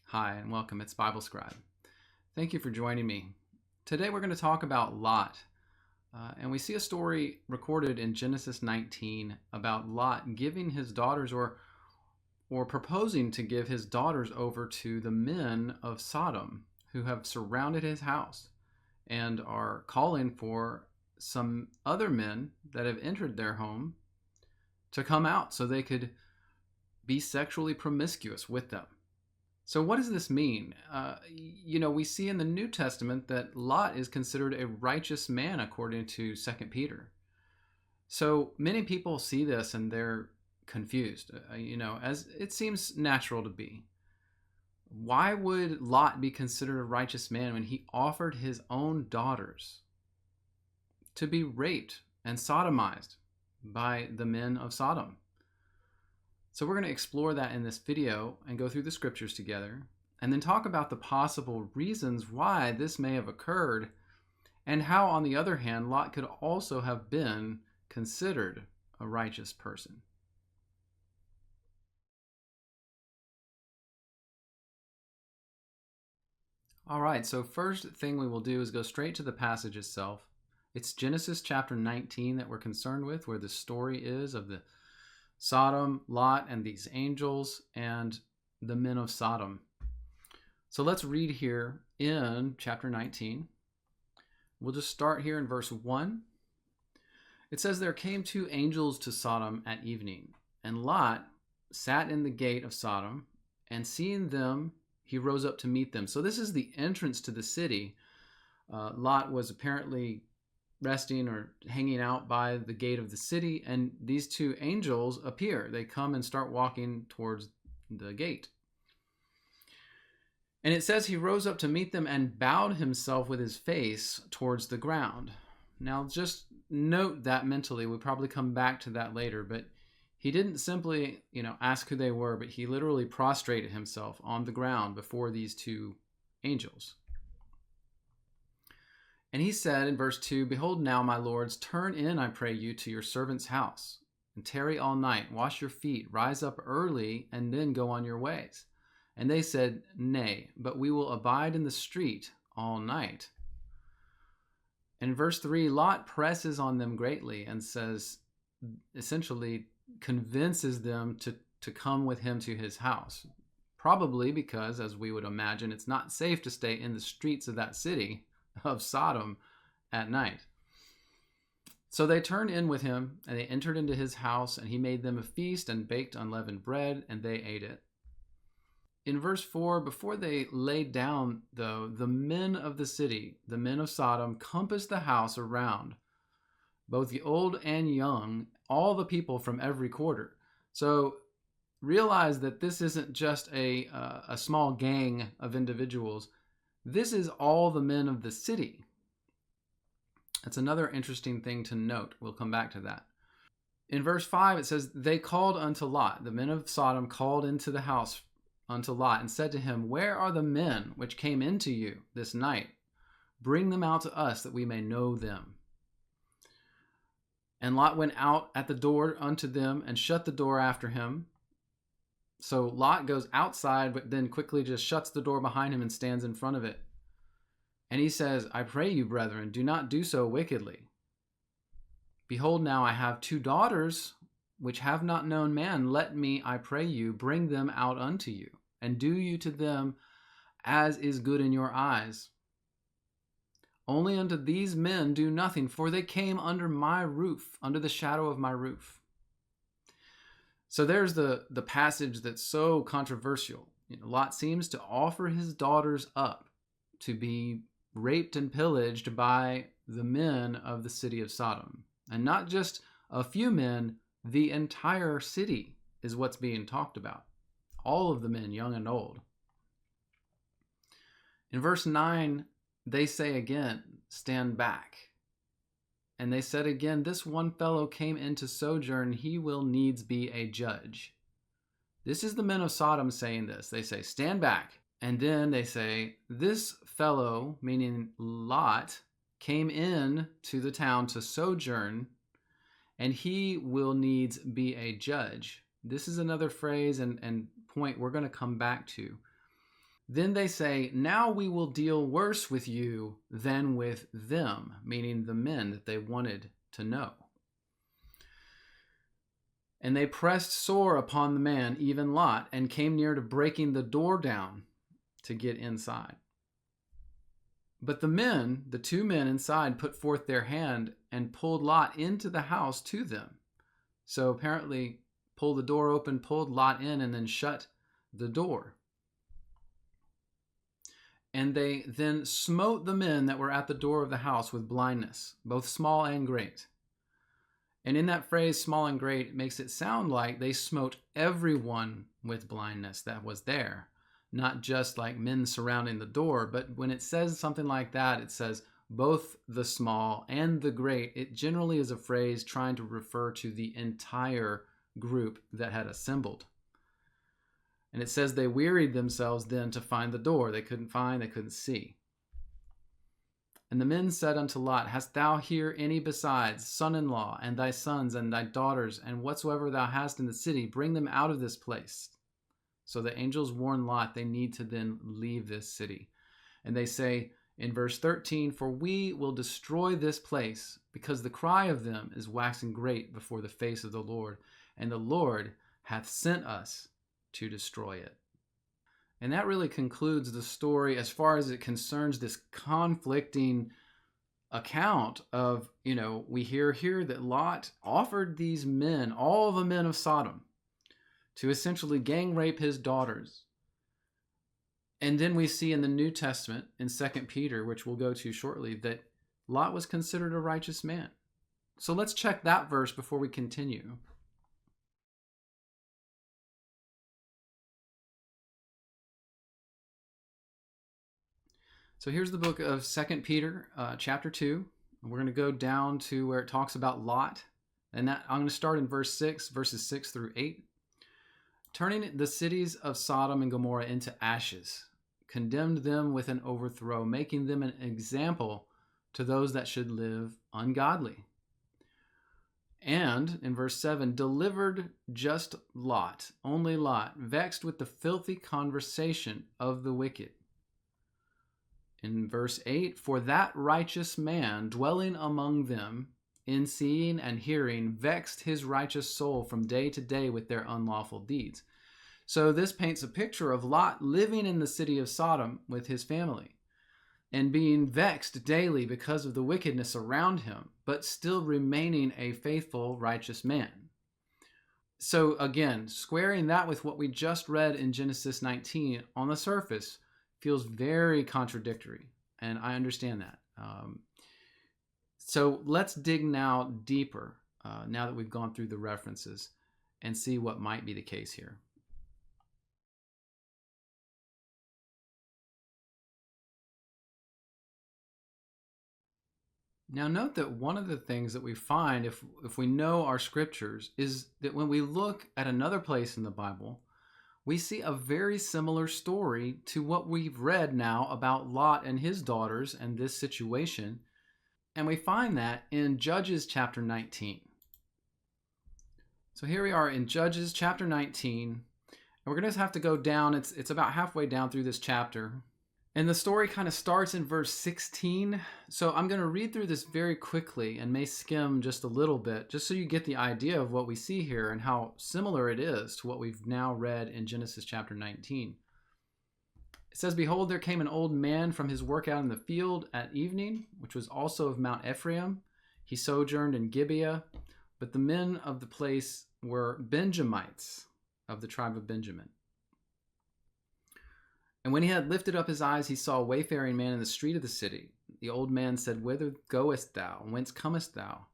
Hi, and welcome. It's Bible Scribe. Thank you for joining me. Today we're going to talk about Lot. And we see a story recorded in Genesis 19 about Lot giving his daughters or proposing to give his daughters over to the men of Sodom who have surrounded his house and are calling for some other men that have entered their home to come out so they could be sexually promiscuous with them. So what does this mean? We see in the New Testament that Lot is considered a righteous man according to 2 Peter. So many people see this and they're confused, as it seems natural to be. Why would Lot be considered a righteous man when he offered his own daughters to be raped and sodomized by the men of Sodom? So we're going to explore that in this video and go through the scriptures together and then talk about the possible reasons why this may have occurred and how, on the other hand, Lot could also have been considered a righteous person. All right, so first thing we will do is go straight to the passage itself. It's Genesis chapter 19 that we're concerned with, where the story is of the Sodom, Lot, and these angels, and the men of Sodom. So let's read here in chapter 19. We'll just start here in verse 1. It says, "There came two angels to Sodom at evening, and Lot sat in the gate of Sodom, and seeing them, he rose up to meet them." So this is the entrance to the city. Lot was apparently resting or hanging out by the gate of the city, and these two angels appear. They come and start walking towards the gate. And it says he rose up to meet them and bowed himself with his face towards the ground. Now just note that mentally. We'll probably come back to that later, but he didn't simply, ask who they were, but he literally prostrated himself on the ground before these two angels. And he said in verse 2, "Behold now, my lords, turn in, I pray you, to your servant's house, and tarry all night, wash your feet, rise up early, and then go on your ways." And they said, "Nay, but we will abide in the street all night." In verse 3, Lot presses on them greatly and says, essentially convinces them to come with him to his house. Probably because, as we would imagine, it's not safe to stay in the streets of that city of Sodom at night. So they turned in with him, and they entered into his house, and he made them a feast and baked unleavened bread, and they ate it. In verse 4, before they laid down, though, the men of the city, the men of Sodom, compassed the house around, both the old and young, all the people from every quarter. So realize that this isn't just a small gang of individuals. This is all the men of the city. That's another interesting thing to note. We'll come back to that. In verse 5, it says, "They called unto Lot." The men of Sodom called into the house unto Lot and said to him, "Where are the men which came into you this night? Bring them out to us that we may know them." And Lot went out at the door unto them and shut the door after him. So Lot goes outside, but then quickly just shuts the door behind him and stands in front of it. And he says, "I pray you, brethren, do not do so wickedly. Behold, now I have two daughters which have not known man. Let me, I pray you, bring them out unto you, and do you to them as is good in your eyes. Only unto these men do nothing, for they came under my roof, under the shadow of my roof." So there's the passage that's so controversial. Lot seems to offer his daughters up to be raped and pillaged by the men of the city of Sodom. And not just a few men, the entire city is what's being talked about. All of the men, young and old. In verse 9, they say again, "Stand back." And they said again, "This one fellow came in to sojourn, he will needs be a judge." This is the men of Sodom saying this. They say, "Stand back." And then they say, "This fellow," meaning Lot, "came in to the town to sojourn, and he will needs be a judge." This is another phrase and point we're going to come back to. Then they say, now we will deal worse with you than with them, meaning the men that they wanted to know. And they pressed sore upon the man, even Lot, and came near to breaking the door down to get inside. But the 2 men inside, put forth their hand and pulled Lot into the house to them. So apparently pulled the door open, pulled Lot in, and then shut the door. And they then smote the men that were at the door of the house with blindness, both small and great. And in that phrase, small and great, it makes it sound like they smote everyone with blindness that was there, not just like men surrounding the door. But when it says something like that, it says both the small and the great. It generally is a phrase trying to refer to the entire group that had assembled. And it says they wearied themselves then to find the door. They couldn't see. And the men said unto Lot, hast thou here any besides, son-in-law, and thy sons, and thy daughters, and whatsoever thou hast in the city, bring them out of this place. So the angels warn Lot they need to then leave this city. And they say in verse 13, for we will destroy this place, because the cry of them is waxing great before the face of the Lord, and the Lord hath sent us to destroy it. And that really concludes the story as far as it concerns this conflicting account of, we hear here that Lot offered these men, all the men of Sodom, to essentially gang rape his daughters. And then we see in the New Testament, in 2 Peter, which we'll go to shortly, that Lot was considered a righteous man. So let's check that verse before we continue. So here's the book of 2 Peter, chapter 2. We're going to go down to where it talks about Lot. And I'm going to start in verses 6 through 8. Turning the cities of Sodom and Gomorrah into ashes, condemned them with an overthrow, making them an example to those that should live ungodly. And in verse 7, delivered just Lot, only Lot, vexed with the filthy conversation of the wicked. In verse 8, for that righteous man dwelling among them, in seeing and hearing, vexed his righteous soul from day to day with their unlawful deeds. So this paints a picture of Lot living in the city of Sodom with his family and being vexed daily because of the wickedness around him, but still remaining a faithful, righteous man. So again, squaring that with what we just read in Genesis 19 on the surface feels very contradictory, and I understand that. So let's dig now deeper, now that we've gone through the references, and see what might be the case here. Now note that one of the things that we find if we know our scriptures is that when we look at another place in the Bible, we see a very similar story to what we've read now about Lot and his daughters and this situation. And we find that in Judges chapter 19. So here we are in Judges chapter 19. And we're going to have to go down. It's about halfway down through this chapter. And the story kind of starts in verse 16. So I'm going to read through this very quickly and may skim just a little bit, just so you get the idea of what we see here and how similar it is to what we've now read in Genesis chapter 19. It says, behold, there came an old man from his work out in the field at evening, which was also of Mount Ephraim. He sojourned in Gibeah, but the men of the place were Benjamites of the tribe of Benjamin. And when he had lifted up his eyes, he saw a wayfaring man in the street of the city. The old man said, whither goest thou? Whence comest thou?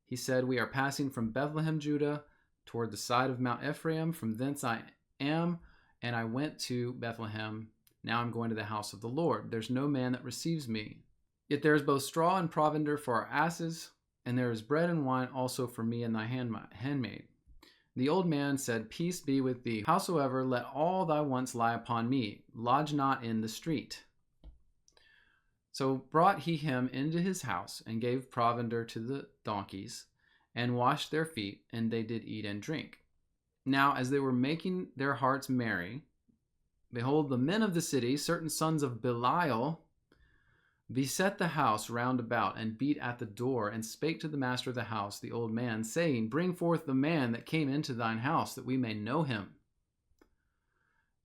He said, we are passing from Bethlehem, Judah, toward the side of Mount Ephraim. From thence I am, and I went to Bethlehem. Now I'm going to the house of the Lord. There's no man that receives me. Yet there is both straw and provender for our asses, and there is bread and wine also for me and thy handmaid. The old man said, peace be with thee. Howsoever, let all thy wants lie upon me. Lodge not in the street. So brought he him into his house, and gave provender to the donkeys, and washed their feet, and they did eat and drink. Now as they were making their hearts merry, Behold, the men of the city, certain sons of Belial, beset the house round about, and beat at the door, and spake to the master of the house, the old man, saying, Bring forth the man that came into thine house, that we may know him.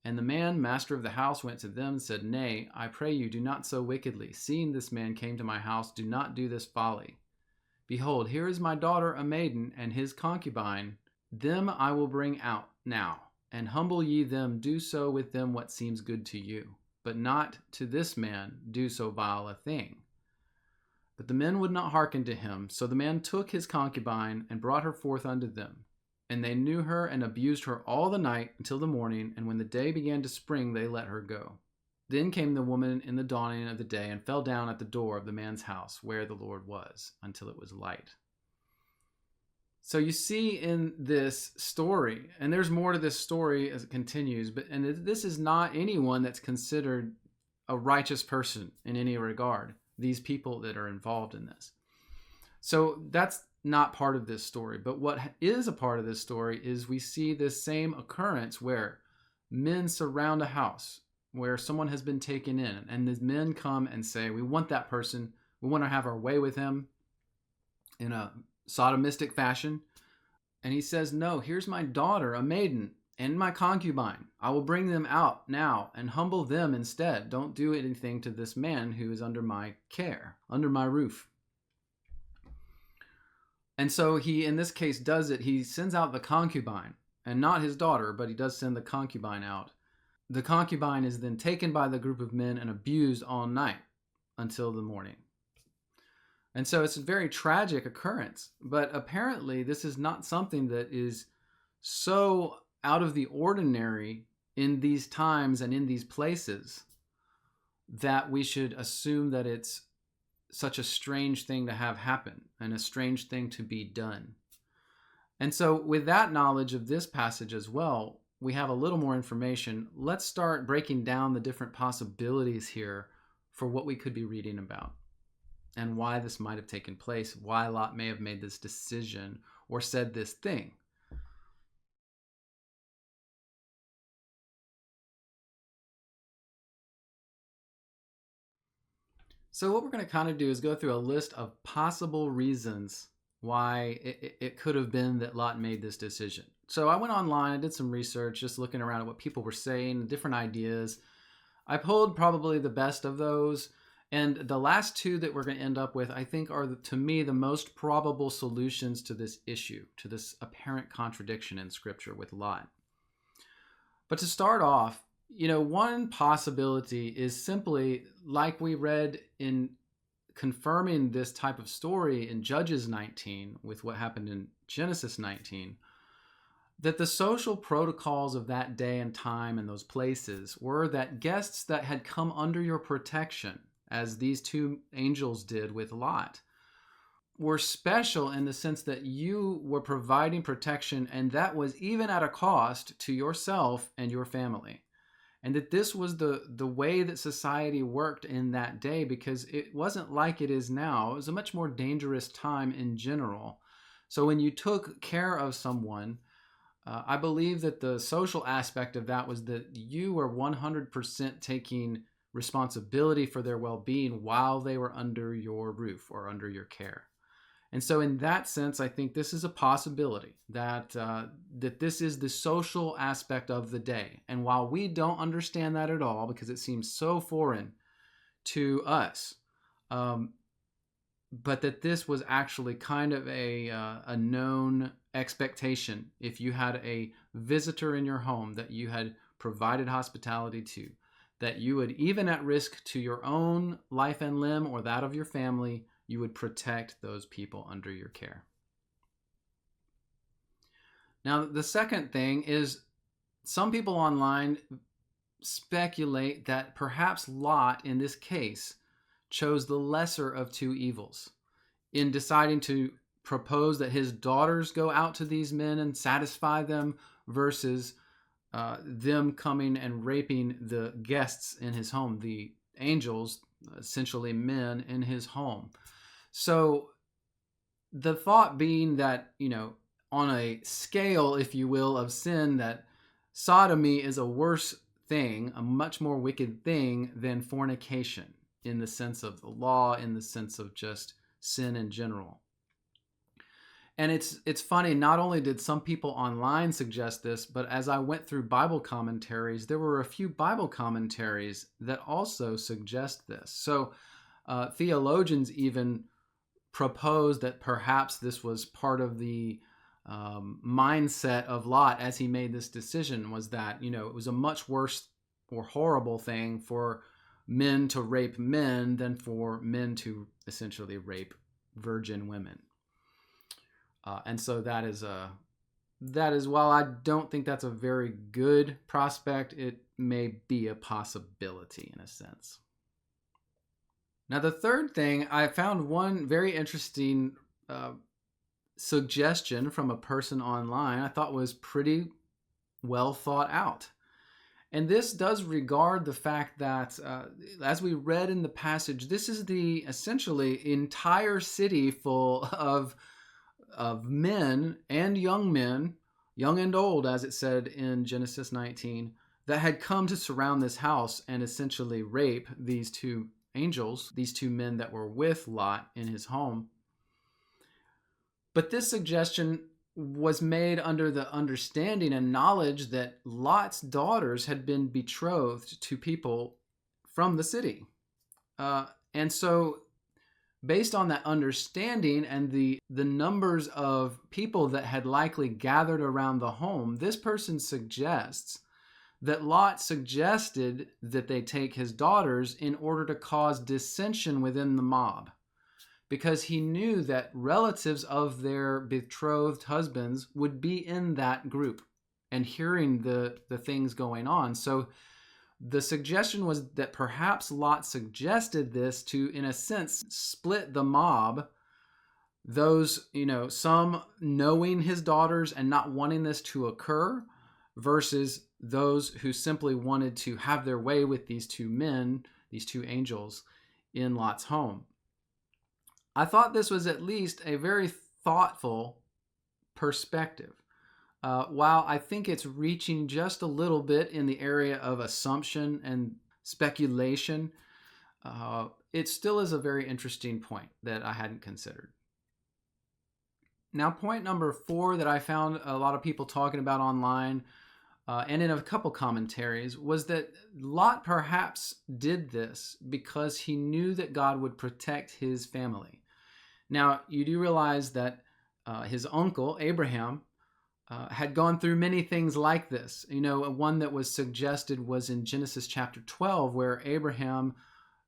And the man, master of the house, went to them and said, Nay, I pray you, do not so wickedly. Seeing this man came to my house, do not do this folly. Behold, here is my daughter, a maiden, and his concubine. Them I will bring out now, and humble ye them, do so with them what seems good to you. But not to this man do so vile a thing. But the men would not hearken to him. So the man took his concubine and brought her forth unto them. And they knew her and abused her all the night until the morning. And when the day began to spring, they let her go. Then came the woman in the dawning of the day and fell down at the door of the man's house where the Lord was until it was light. So you see in this story, and there's more to this story as it continues, and this is not anyone that's considered a righteous person in any regard, these people that are involved in this. So that's not part of this story. But what is a part of this story is we see this same occurrence where men surround a house where someone has been taken in, and the men come and say, we want that person, we want to have our way with him in a sodomistic fashion. And he says, no, here's my daughter, a maiden, and my concubine. I will bring them out now and humble them instead. Don't do anything to this man who is under my care, under my roof. And so he, in this case, does it. He sends out the concubine, and not his daughter, but he does send the concubine out. The concubine is then taken by the group of men and abused all night until the morning. And so it's a very tragic occurrence, but apparently this is not something that is so out of the ordinary in these times and in these places that we should assume that it's such a strange thing to have happen and a strange thing to be done. And so with that knowledge of this passage as well, we have a little more information. Let's start breaking down the different possibilities here for what we could be reading about, and why this might have taken place, why Lot may have made this decision or said this thing. So what we're going to kind of do is go through a list of possible reasons why it could have been that Lot made this decision. So I went online, I did some research, just looking around at what people were saying, different ideas. I pulled probably the best of those. And the last two that we're going to end up with, I think, are, to me, the most probable solutions to this issue, to this apparent contradiction in Scripture with Lot. But to start off, one possibility is simply, like we read in confirming this type of story in Judges 19 with what happened in Genesis 19, that the social protocols of that day and time and those places were that guests that had come under your protection, as these two angels did with Lot, were special in the sense that you were providing protection, and that was even at a cost to yourself and your family. And that this was the way that society worked in that day, because it wasn't like it is now. It was a much more dangerous time in general. So when you took care of someone, I believe that the social aspect of that was that you were 100% taking responsibility for their well-being while they were under your roof or under your care. And so in that sense, I think this is a possibility that this is the social aspect of the day. And while we don't understand that at all, because it seems so foreign to us, but that this was actually kind of a known expectation. If you had a visitor in your home that you had provided hospitality to, that you would, even at risk to your own life and limb or that of your family, you would protect those people under your care. Now, the second thing is, some people online speculate that perhaps Lot, in this case, chose the lesser of two evils in deciding to propose that his daughters go out to these men and satisfy them versus them coming and raping the guests in his home, the angels, essentially men in his home. So the thought being that, on a scale, if you will, of sin, that sodomy is a worse thing, a much more wicked thing than fornication in the sense of the law, in the sense of just sin in general. And it's funny, not only did some people online suggest this, but as I went through Bible commentaries, there were a few Bible commentaries that also suggest this. So theologians even proposed that perhaps this was part of the mindset of Lot as he made this decision, was that, it was a much worse or horrible thing for men to rape men than for men to essentially rape virgin women. And so that is while I don't think that's a very good prospect, it may be a possibility in a sense. Now, the third thing, I found one very interesting suggestion from a person online I thought was pretty well thought out. And this does regard the fact that, as we read in the passage, this is the essentially entire city full of men and young men, young and old, as it said in Genesis 19, that had come to surround this house and essentially rape these two angels, these two men that were with Lot in his home. But this suggestion was made under the understanding and knowledge that Lot's daughters had been betrothed to people from the city. And so based on that understanding and the numbers of people that had likely gathered around the home, this person suggests that Lot suggested that they take his daughters in order to cause dissension within the mob, because he knew that relatives of their betrothed husbands would be in that group and hearing the things going on. So the suggestion was that perhaps Lot suggested this to, in a sense, split the mob. Those, some knowing his daughters and not wanting this to occur versus those who simply wanted to have their way with these two men, these two angels in Lot's home. I thought this was at least a very thoughtful perspective. While I think it's reaching just a little bit in the area of assumption and speculation, it still is a very interesting point that I hadn't considered. Now, point number 4 that I found a lot of people talking about online and in a couple commentaries was that Lot perhaps did this because he knew that God would protect his family. Now, you do realize that his uncle, Abraham, had gone through many things like this. One that was suggested was in Genesis chapter 12, where Abraham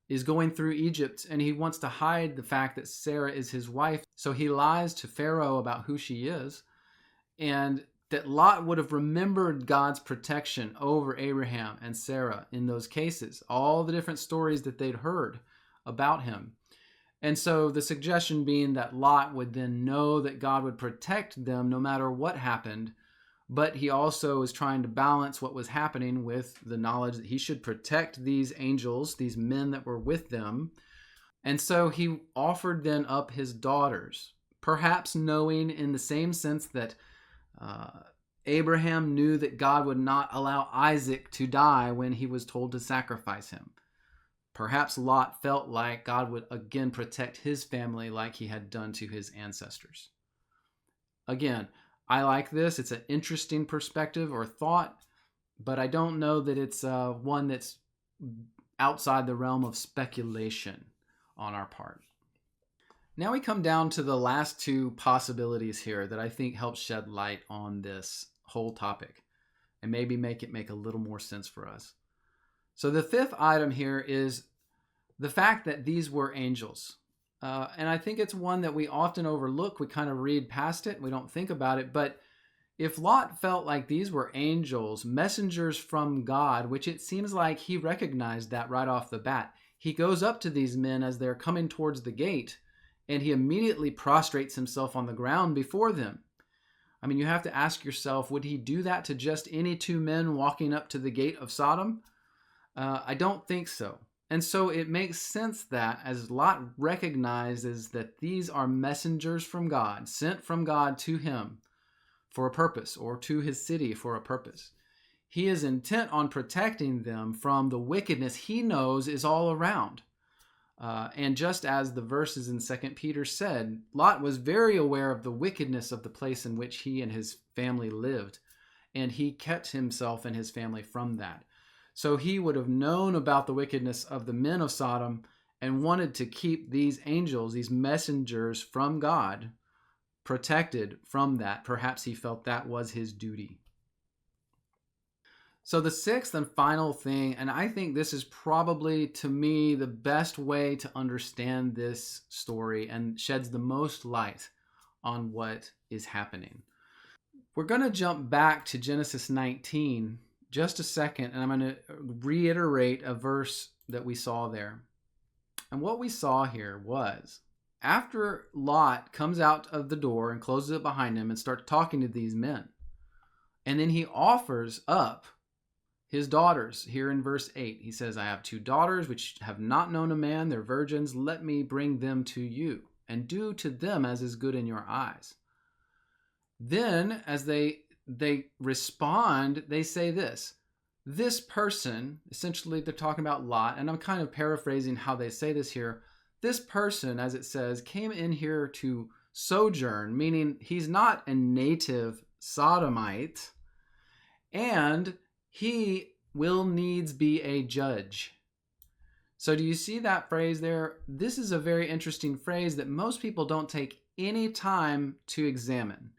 is going through Egypt and he wants to hide the fact that Sarah is his wife. So he lies to Pharaoh about who she is, and that Lot would have remembered God's protection over Abraham and Sarah in those cases, all the different stories that they'd heard about him. And so the suggestion being that Lot would then know that God would protect them no matter what happened, but he also is trying to balance what was happening with the knowledge that he should protect these angels, these men that were with them. And so he offered then up his daughters, perhaps knowing in the same sense that Abraham knew that God would not allow Isaac to die when he was told to sacrifice him. Perhaps Lot felt like God would again protect his family like he had done to his ancestors. Again, I like this. It's an interesting perspective or thought, but I don't know that it's one that's outside the realm of speculation on our part. Now we come down to the last 2 possibilities here that I think help shed light on this whole topic and maybe make a little more sense for us. So the 5th item here is the fact that these were angels. And I think it's one that we often overlook. We kind of read past it. We don't think about it. But if Lot felt like these were angels, messengers from God, which it seems like he recognized that right off the bat, he goes up to these men as they're coming towards the gate, and he immediately prostrates himself on the ground before them. I mean, you have to ask yourself, would he do that to just any 2 men walking up to the gate of Sodom? I don't think so. And so it makes sense that as Lot recognizes that these are messengers from God, sent from God to him for a purpose, or to his city for a purpose, He is intent on protecting them from the wickedness he knows is all around. And just as the verses in 2 Peter said, Lot was very aware of the wickedness of the place in which he and his family lived, and he kept himself and his family from that. So he would have known about the wickedness of the men of Sodom and wanted to keep these angels, these messengers from God, protected from that. Perhaps he felt that was his duty. So the sixth and final thing, and I think this is probably, to me, the best way to understand this story and sheds the most light on what is happening. We're going to jump back to Genesis 19 just a second, and I'm going to reiterate a verse that we saw there. And what we saw here was, after Lot comes out of the door and closes it behind him and starts talking to these men, and then he offers up his daughters. Here in verse 8, he says, I have 2 daughters which have not known a man. They're virgins. Let me bring them to you, and do to them as is good in your eyes. Then, as they respond, they say this person, essentially they're talking about Lot, and I'm kind of paraphrasing how they say this here. This person, as it says, came in here to sojourn, meaning he's not a native Sodomite, and he will needs be a judge. So do you see that phrase there? This is a very interesting phrase that most people don't take any time to examine.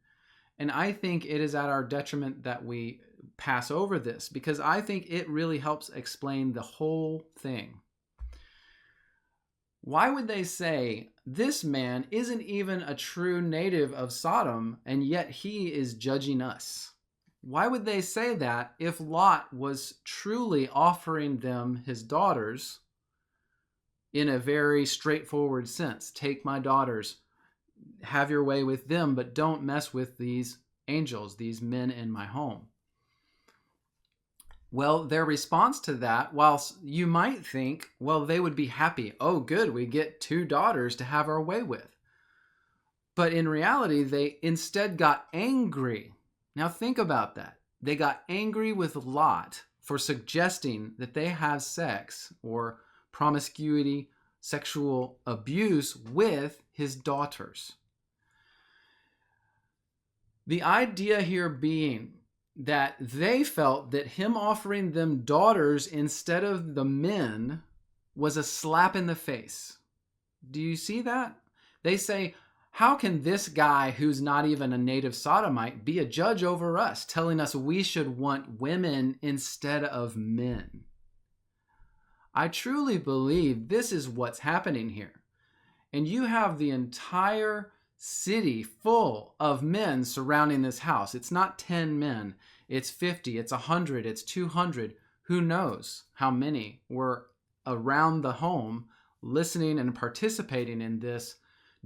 And I think it is at our detriment that we pass over this, because I think it really helps explain the whole thing. Why would they say, this man isn't even a true native of Sodom, and yet he is judging us? Why would they say that if Lot was truly offering them his daughters in a very straightforward sense? Take my daughters, have your way with them, but don't mess with these angels, these men in my home. Well, their response to that, whilst you might think, well, they would be happy. Oh, good, we get 2 daughters to have our way with. But in reality, they instead got angry. Now think about that. They got angry with Lot for suggesting that they have sex or promiscuity, sexual abuse with his daughters. The idea here being that they felt that him offering them daughters instead of the men was a slap in the face. Do you see that? They say, how can this guy who's not even a native Sodomite be a judge over us, telling us we should want women instead of men? I truly believe this is what's happening here. And you have the entire city full of men surrounding this house. It's not 10 men. It's 50. It's 100. It's 200. Who knows how many were around the home listening and participating in this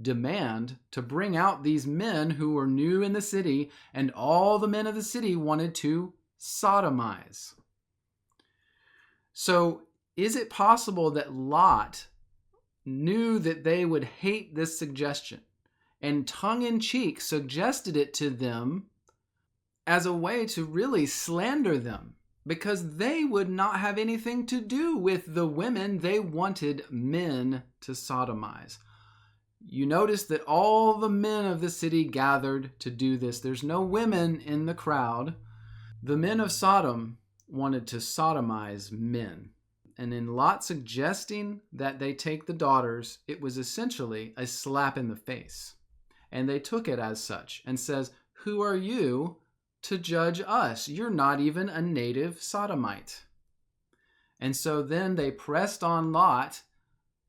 demand to bring out these men who were new in the city, and all the men of the city wanted to sodomize. So is it possible that Lot knew that they would hate this suggestion and tongue-in-cheek suggested it to them as a way to really slander them, because they would not have anything to do with the women they wanted men to sodomize? You notice that all the men of the city gathered to do this. There's no women in the crowd. The men of Sodom wanted to sodomize men. And in Lot suggesting that they take the daughters, it was essentially a slap in the face. And they took it as such and says, who are you to judge us? You're not even a native Sodomite. And so then they pressed on Lot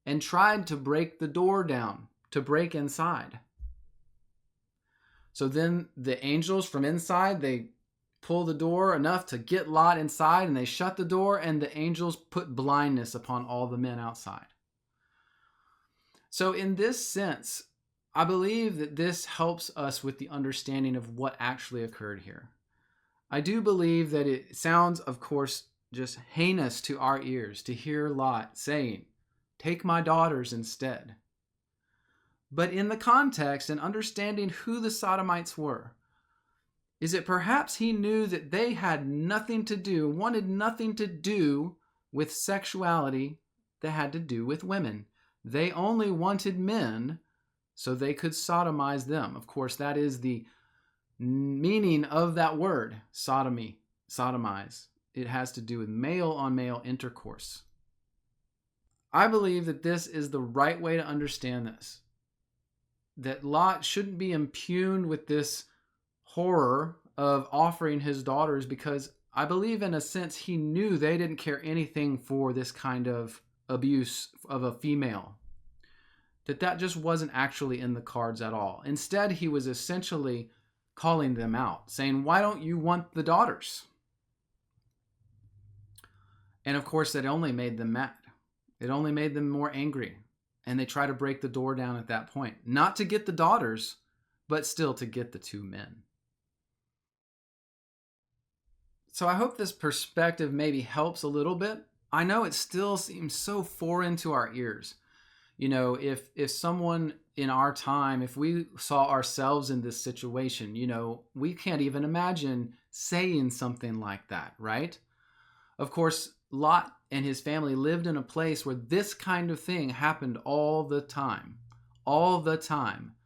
and tried to break the door down, to break inside. So then the angels from inside, they pull the door enough to get Lot inside, and they shut the door, and the angels put blindness upon all the men outside. So in this sense, I believe that this helps us with the understanding of what actually occurred here. I do believe that it sounds, of course, just heinous to our ears to hear Lot saying, take my daughters instead. But in the context and understanding who the Sodomites were, Is it perhaps he knew that they had nothing to do, wanted nothing to do with sexuality that had to do with women? They only wanted men so they could sodomize them. Of course, that is the meaning of that word, sodomy, sodomize. It has to do with male on male intercourse. I believe that this is the right way to understand this. That Lot shouldn't be impugned with this horror of offering his daughters, because I believe in a sense he knew they didn't care anything for this kind of abuse of a female. That just wasn't actually in the cards at all. Instead, he was essentially calling them out, saying, why don't you want the daughters? And of course, that only made them mad. It only made them more angry. And they try to break the door down at that point. Not to get the daughters, but still to get the two men. So I hope this perspective maybe helps a little bit. I know it still seems so foreign to our ears. You know, if someone in our time, if we saw ourselves in this situation, you know, we can't even imagine saying something like that, right? Of course, Lot and his family lived in a place where this kind of thing happened all the time. All the time.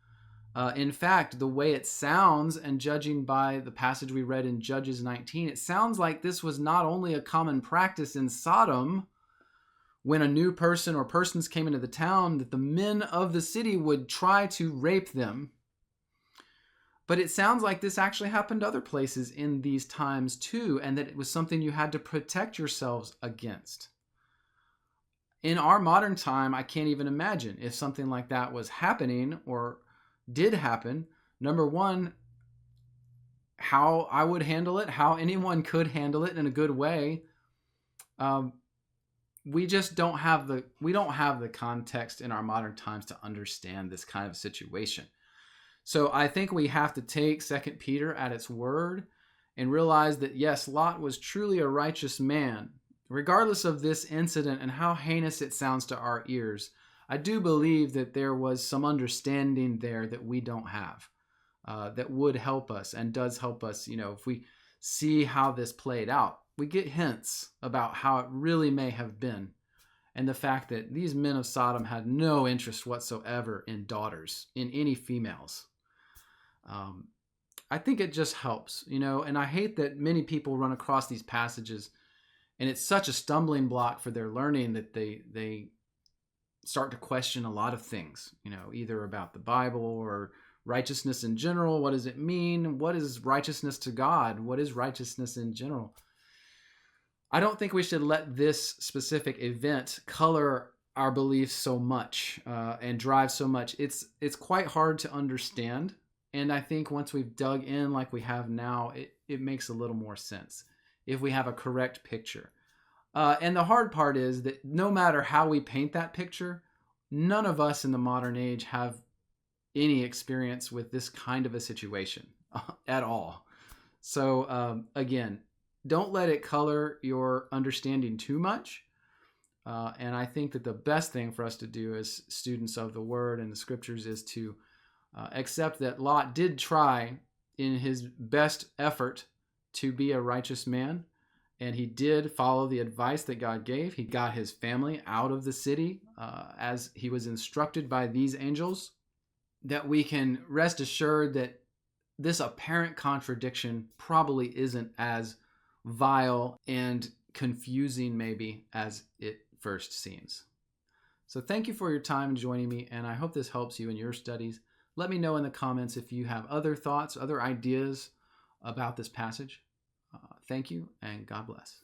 In fact, the way it sounds, and judging by the passage we read in Judges 19, it sounds like this was not only a common practice in Sodom, when a new person or persons came into the town, that the men of the city would try to rape them. But it sounds like this actually happened other places in these times too, and that it was something you had to protect yourselves against. In our modern time, I can't even imagine if something like that was happening or did happen. Number one, how I would handle it, how anyone could handle it in a good way. We just don't have the context in our modern times to understand this kind of situation. So I think we have to take 2 Peter at its word and realize that yes, Lot was truly a righteous man. Regardless of this incident and how heinous it sounds to our ears, I do believe that there was some understanding there that we don't have, that would help us and does help us. You know, if we see how this played out, we get hints about how it really may have been. And the fact that these men of Sodom had no interest whatsoever in daughters, in any females. I think it just helps, you know, and I hate that many people run across these passages and it's such a stumbling block for their learning that they start to question a lot of things, you know, either about the Bible or righteousness in general. What does it mean? What is righteousness to God? What is righteousness in general? I don't think we should let this specific event color our beliefs so much and drive so much. It's quite hard to understand. And I think once we've dug in like we have now, it makes a little more sense if we have a correct picture. And the hard part is that no matter how we paint that picture, none of us in the modern age have any experience with this kind of a situation at all. So again, don't let it color your understanding too much. And I think that the best thing for us to do as students of the Word and the Scriptures is to accept that Lot did try in his best effort to be a righteous man. And he did follow the advice that God gave. He got his family out of the city as he was instructed by these angels. That we can rest assured that this apparent contradiction probably isn't as vile and confusing maybe as it first seems. So thank you for your time joining me, and I hope this helps you in your studies. Let me know in the comments if you have other thoughts, other ideas about this passage. Thank you, and God bless.